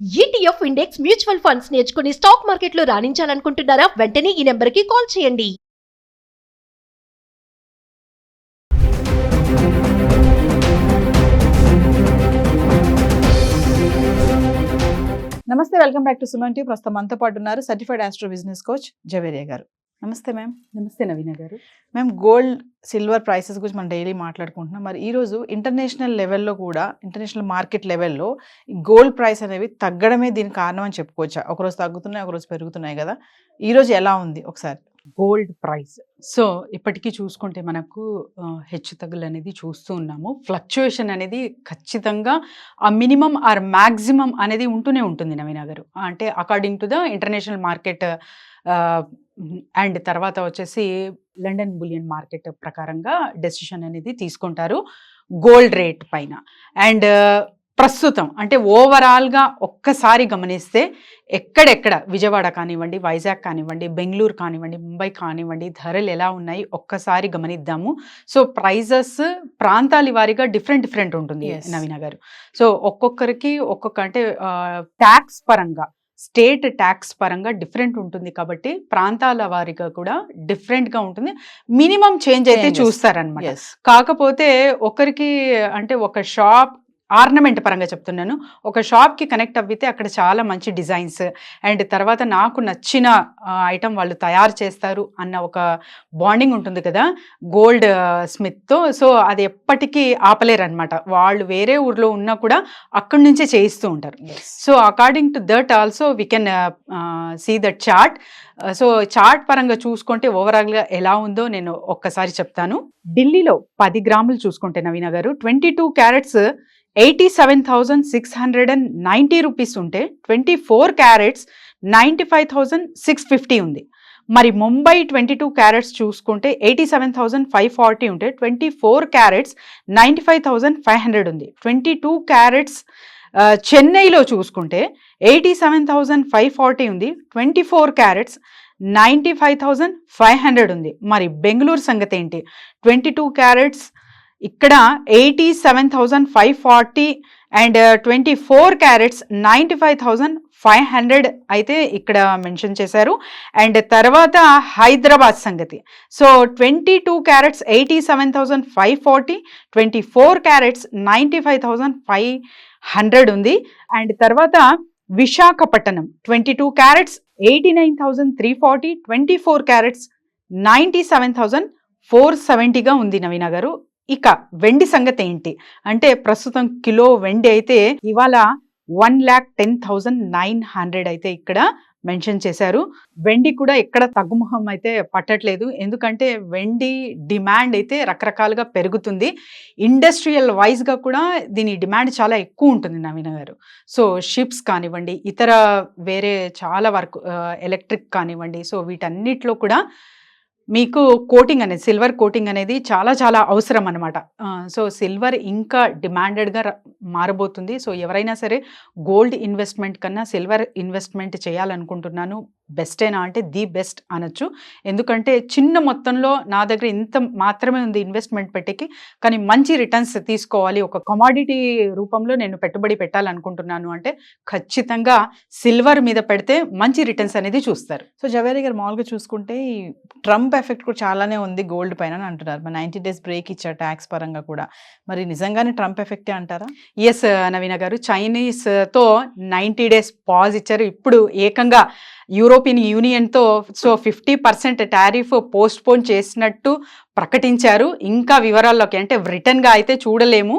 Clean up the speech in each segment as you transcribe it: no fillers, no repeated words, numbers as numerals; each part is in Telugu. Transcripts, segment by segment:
ఈటీఎఫ్ ఇండెక్స్ మ్యూచువల్ ఫండ్స్ నేర్చుకుని స్టాక్ మార్కెట్లో రాణించాలనుకుంటున్నారా? వెంటనే ఈ నెంబర్కి కాల్ చేయండి. నమస్తే, welcome back to Suman TV. ప్రస్తుతం మనతో పాటు ఉన్నారు certified astro business coach Javeria గారు. నమస్తే మ్యామ్. నమస్తే నవీన గారు. మ్యామ్, గోల్డ్ సిల్వర్ ప్రైసెస్ గురించి మనం డైలీ మాట్లాడుకుంటున్నాం. మరి ఈరోజు ఇంటర్నేషనల్ లెవెల్లో కూడా, ఇంటర్నేషనల్ మార్కెట్ లెవెల్లో గోల్డ్ ప్రైస్ అనేవి తగ్గడమే దీనికి కారణం అని చెప్పుకోవచ్చా? ఒకరోజు తగ్గుతున్నాయి, ఒకరోజు పెరుగుతున్నాయి కదా. ఈరోజు ఎలా ఉంది ఒకసారి? గోల్డ్ ప్రైస్ సో ఇప్పటికీ చూసుకుంటే మనకు హెచ్చు తగ్గులు అనేది చూస్తూ ఉన్నాము. ఫ్లక్చుయేషన్ అనేది ఖచ్చితంగా ఆ మినిమం ఆర్ మ్యాక్సిమం అనేది ఉంటూనే ఉంటుంది నవీన గారు. అంటే according to the international market and తర్వాత వచ్చేసి లండన్ బులియన్ మార్కెట్ ప్రకారంగా డెసిషన్ అనేది తీసుకుంటారు గోల్డ్ రేట్ పైన. అండ్ ప్రస్తుతం అంటే ఓవరాల్గా ఒక్కసారి గమనిస్తే ఎక్కడెక్కడ విజయవాడ కానివ్వండి, వైజాగ్ కానివ్వండి, బెంగళూరు కానివ్వండి, ముంబై కానివ్వండి, ధరలు ఎలా ఉన్నాయి ఒక్కసారి గమనిద్దాము. సో ప్రైజెస్ ప్రాంతాల వారీగా డిఫరెంట్ ఉంటుంది నవీన గారు. సో ఒక్కొక్కరికి ఒక్కొక్క అంటే ట్యాక్స్ పరంగా, స్టేట్ ట్యాక్స్ పరంగా డిఫరెంట్ ఉంటుంది కాబట్టి ప్రాంతాల వారీగా కూడా డిఫరెంట్గా ఉంటుంది. మినిమం చేంజ్ అయితే చూస్తారనమాట. కాకపోతే ఒకరికి అంటే ఒక షాప్ ఆర్నమెంట్ పరంగా చెప్తున్నాను, ఒక షాప్కి కనెక్ట్ అవ్వితే అక్కడ చాలా మంచి డిజైన్స్ అండ్ తర్వాత నాకు నచ్చిన ఐటమ్ వాళ్ళు తయారు చేస్తారు అన్న ఒక బాండింగ్ ఉంటుంది కదా గోల్డ్ స్మిత్తో. సో అది ఎప్పటికీ ఆపలేరు అనమాట. వాళ్ళు వేరే ఊర్లో ఉన్నా కూడా అక్కడి నుంచే చేయిస్తూ ఉంటారు. So according to that also we can see that chart. So chart పరంగా చూసుకుంటే ఓవరాల్గా ఎలా ఉందో నేను ఒక్కసారి చెప్తాను. ఢిల్లీలో 10 గ్రాములు చూసుకుంటే నవీన గారు 22 క్యారెట్స్ 87,690 రూపీస్ ఉంటే 24 క్యారెట్స్ 95,650 ఉంది. మరి ముంబై 22 క్యారెట్స్ చూసుకుంటే 87,540 ఉంటే 24 క్యారెట్స్ 95,500 ఉంది. 22 క్యారెట్స్ చెన్నైలో చూసుకుంటే 87,540 ఉంది. 24 క్యారెట్స్ 95,500 ఉంది. మరి బెంగళూరు సంగతి ఏంటి? 22 క్యారెట్స్ ఇక్కడ 87,540 అండ్ 24 క్యారెట్స్ 95,500 అయితే ఇక్కడ మెన్షన్ చేశారు. అండ్ తర్వాత హైదరాబాద్ సంగతి. సో 22 క్యారెట్స్ 87,540, 24 క్యారెట్స్ 95,500 ఉంది. అండ్ తర్వాత విశాఖపట్నం 22 క్యారెట్స్ 89,340, 24 క్యారెట్స్ 97,470గా ఉంది నవీన గారు. ఇక వెండి సంగతి ఏంటి అంటే ప్రస్తుతం కిలో వెండి అయితే ఇవాళ 1,10,900 అయితే ఇక్కడ మెన్షన్ చేశారు. వెండి కూడా ఎక్కడ తగ్గుముఖం అయితే పట్టట్లేదు. ఎందుకంటే వెండి డిమాండ్ అయితే రకరకాలుగా పెరుగుతుంది. ఇండస్ట్రియల్ వైజ్గా కూడా దీని డిమాండ్ చాలా ఎక్కువ ఉంటుంది నవీన గారు. సో షిప్స్ కానివ్వండి, ఇతర వేరే చాలా వర్క్ ఎలక్ట్రిక్ కానివ్వండి, సో వీటన్నిటిలో కూడా మీకు కోటింగ్ అనేది, సిల్వర్ కోటింగ్ అనేది చాలా చాలా అవసరం అనమాట. సో సిల్వర్ ఇంకా డిమాండెడ్గా మారబోతుంది. సో ఎవరైనా సరే గోల్డ్ ఇన్వెస్ట్మెంట్ కన్నా సిల్వర్ ఇన్వెస్ట్మెంట్ చేయాలనుకుంటున్నాను, బెస్టేనా అంటే ది బెస్ట్ అనొచ్చు. ఎందుకంటే చిన్న మొత్తంలో నా దగ్గర ఇంత మాత్రమే ఉంది ఇన్వెస్ట్మెంట్ పెట్టేకి, కానీ మంచి రిటర్న్స్ తీసుకోవాలి, ఒక కమాడిటీ రూపంలో నేను పెట్టుబడి పెట్టాలనుకుంటున్నాను అంటే ఖచ్చితంగా సిల్వర్ మీద పెడితే మంచి రిటర్న్స్ అనేది చూస్తారు. సో జవేరియా గారు, మామూలుగా చూసుకుంటే ఈ ట్రంప్ ఎఫెక్ట్ కూడా చాలానే ఉంది గోల్డ్ పైన అని అంటున్నారు. మరి 90 days బ్రేక్ ఇచ్చారు ట్యాక్స్ పరంగా కూడా. మరి నిజంగానే ట్రంప్ ఎఫెక్టే అంటారా? ఎస్ నవీన గారు, చైనీస్తో 90 days పాజ్ ఇచ్చారు. ఇప్పుడు ఏకంగా యూరోపియన్ యూనియన్తో సో 50% టారిఫ్ పోస్ట్పోన్ చేసినట్టు ప్రకటించారు. ఇంకా వివరాల్లోకి అంటే రిటర్న్గా అయితే చూడలేము,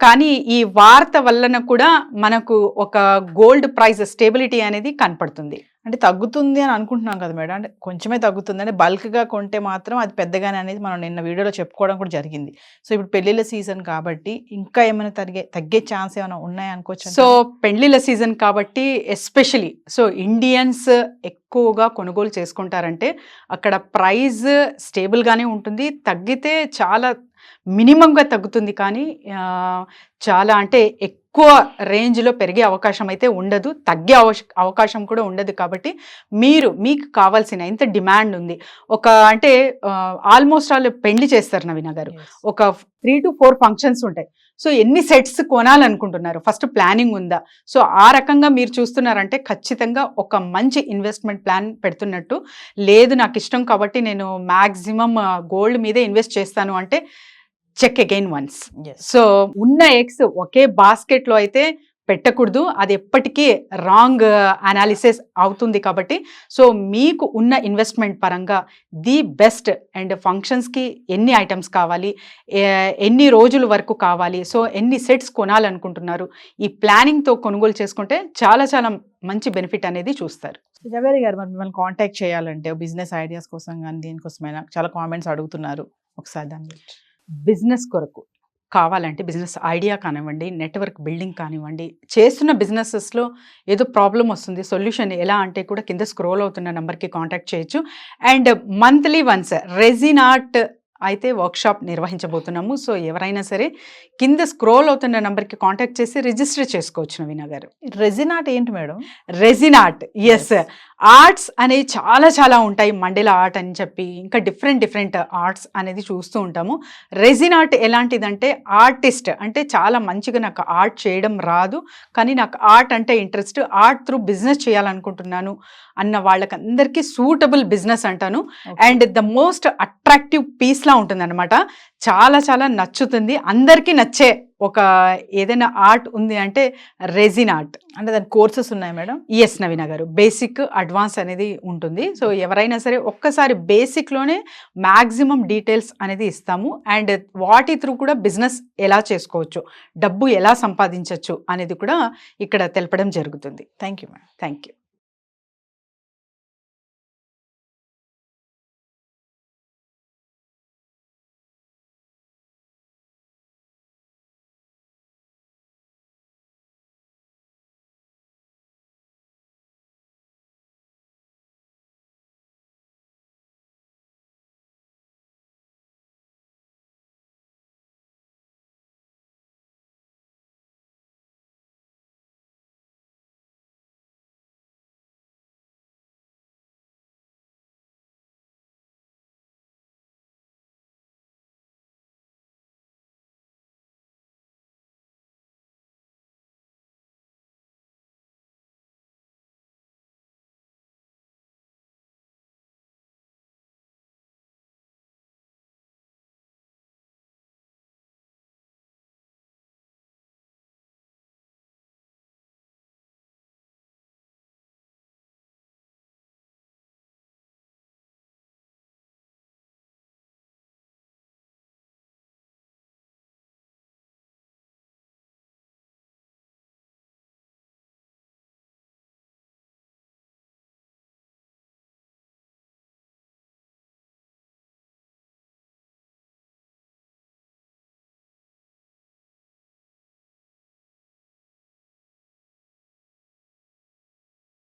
కానీ ఈ వార్త వలన కూడా మనకు ఒక గోల్డ్ ప్రైస్ స్టేబిలిటీ అనేది కనపడుతుంది. అంటే తగ్గుతుంది అని అనుకుంటున్నాం కదా మేడం, అంటే కొంచెమే తగ్గుతుంది, అంటే బల్క్గా కొంటే మాత్రం అది పెద్దగానే అనేది మనం నిన్న వీడియోలో చెప్పుకోవడం కూడా జరిగింది. సో ఇప్పుడు పెళ్లిళ్ళ సీజన్ కాబట్టి ఇంకా ఏమైనా తగ్గే ఛాన్స్ ఏమైనా ఉన్నాయనుకోవచ్చు? సో పెళ్లిళ్ళ సీజన్ కాబట్టి ఎస్పెషలీ సో ఇండియన్స్ ఎక్కువగా కొనుగోలు చేసుకుంటారంటే అక్కడ ప్రైస్ స్టేబుల్గానే ఉంటుంది. తగ్గితే చాలా మినిమంగా తగ్గుతుంది, కానీ చాలా అంటే ఎక్కువ రేంజ్లో పెరిగే అవకాశం అయితే ఉండదు, తగ్గే అవకాశం కూడా ఉండదు. కాబట్టి మీకు కావాల్సిన ఎంత డిమాండ్ ఉంది, అంటే ఆల్మోస్ట్ ఆల్ పెళ్లి చేస్తారు నవీన గారు, ఒక 3 to 4 ఫంక్షన్స్ ఉంటాయి. సో ఎన్ని సెట్స్ కొనాలనుకుంటున్నారు, ఫస్ట్ ప్లానింగ్ ఉందా? సో ఆ రకంగా మీరు చూస్తున్నారంటే ఖచ్చితంగా ఒక మంచి ఇన్వెస్ట్మెంట్ ప్లాన్ పెడుతున్నట్టు. లేదు నాకు ఇష్టం కాబట్టి నేను మ్యాక్సిమం గోల్డ్ మీదే ఇన్వెస్ట్ చేస్తాను అంటే చెక్ అగైన్ వన్స్. సో ఉన్న ఎగ్స్ ఒకే బాస్కెట్లో అయితే పెట్టకూడదు, అది ఎప్పటికీ రాంగ్ అనాలిసిస్ అవుతుంది. కాబట్టి సో మీకు ఉన్న ఇన్వెస్ట్మెంట్ పరంగా ది బెస్ట్ అండ్ ఫంక్షన్స్కి ఎన్ని ఐటమ్స్ కావాలి, ఎన్ని రోజుల వరకు కావాలి, సో ఎన్ని సెట్స్ కొనాలనుకుంటున్నారు, ఈ ప్లానింగ్తో కొనుగోలు చేసుకుంటే చాలా చాలా మంచి బెనిఫిట్ అనేది చూస్తారు. జవేరి గారు, మరి మిమ్మల్ని కాంటాక్ట్ చేయాలంటే బిజినెస్ ఐడియాస్ కోసం కానీ దేనికోసమైనా చాలా కామెంట్స్ అడుగుతున్నారు, ఒకసారి దాని గురించి. బిజినెస్ కొరకు కావాలంటే బిజినెస్ ఐడియా కానివ్వండి, నెట్వర్క్ బిల్డింగ్ కానివ్వండి, చేస్తున్న బిజినెసెస్లో ఏదో ప్రాబ్లం వస్తుంది, సొల్యూషన్ ఎలా అంటే కూడా కింద స్క్రోల్ అవుతున్న నెంబర్కి కాంటాక్ట్ చేయొచ్చు. And monthly once resin art అయితే వర్క్షాప్ నిర్వహించబోతున్నాము. సో ఎవరైనా సరే కింద స్క్రోల్ అవుతున్న నెంబర్కి కాంటాక్ట్ చేసి రిజిస్టర్ చేసుకోవచ్చు. నవీన గారు, రెజిన్ ఆర్ట్ ఏంటి madam? Resin art, yes, arts అనేవి చాలా చాలా ఉంటాయి, మండల ఆర్ట్ అని చెప్పి ఇంకా డిఫరెంట్ ఆర్ట్స్ అనేది చూస్తూ ఉంటాము. రెజిన్ ఆర్ట్ ఎలాంటిదంటే ఆర్టిస్ట్ అంటే చాలా మంచిగా నాకు ఆర్ట్ చేయడం రాదు, కానీ నాకు ఆర్ట్ అంటే ఇంట్రెస్ట్, ఆర్ట్ త్రూ బిజినెస్ చేయాలనుకుంటున్నాను అన్న వాళ్ళకందరికీ సూటబుల్ బిజినెస్ అంటాను. అండ్ ద మోస్ట్ అట్రాక్టివ్ పీస్లా ఉంటుంది అనమాట, చాలా చాలా నచ్చుతుంది, అందరికీ నచ్చే ఒక ఏదైనా ఆర్ట్ ఉంది అంటే రెజిన్ ఆర్ట్. అంటే దాని కోర్సెస్ ఉన్నాయి మేడం? ఎస్ నవీన గారు, బేసిక్ అడ్వాన్స్ అనేది ఉంటుంది. సో ఎవరైనా సరే ఒక్కసారి బేసిక్లోనే మ్యాక్సిమం డీటెయిల్స్ అనేది ఇస్తాము. అండ్ వాటి త్రూ కూడా బిజినెస్ ఎలా చేసుకోవచ్చు, డబ్బు ఎలా సంపాదించవచ్చు అనేది కూడా ఇక్కడ తెలపడం జరుగుతుంది. Thank you madam. Thank you.